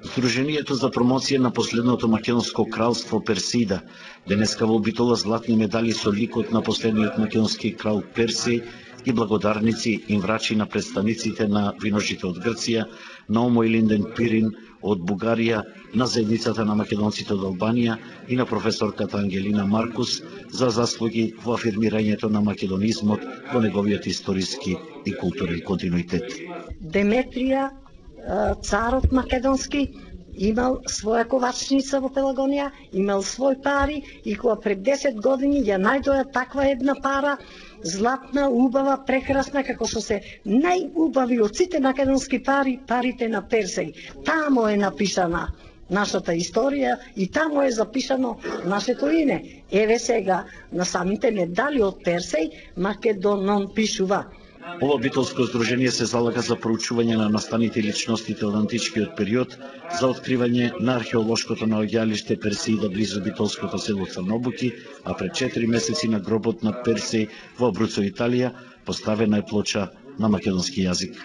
Сдруженијето за промоција на последното македонско кралство Персида денеска во обитува златни медали со ликот на последниот македонски крал Персеј и благодарници им врачи на представниците на виножите од Грција, на Омо Илинден Пирин од Бугарија, на заедницата на македонците од Албанија и на професорката Ангелина Маркус за заслуги во афирмирањето на македонизмот во неговиот историски и културен континуитет. Деметрија, царот македонски, имал своја ковачница во Пелагонија, имал свој пари и кога пред 10 години ја најдоја таква една пара, златна, убава, прекрасна, како што се најубави од сите македонски пари, парите на Персеј. Тамо е напишана нашата историја и тамо е запишано нашето име. Еве сега на самите медали од Персеј, Македонон пишува. Ова битолско здружение се залага за проучување на настаните личностите од античкиот период, за откривање на археолошкото наоѓалиште Персеида близу битолското село Црнобуки, а пред 4 месеци на гробот на Персеј во Абруцо, Италија, поставена е плоча на македонски јазик.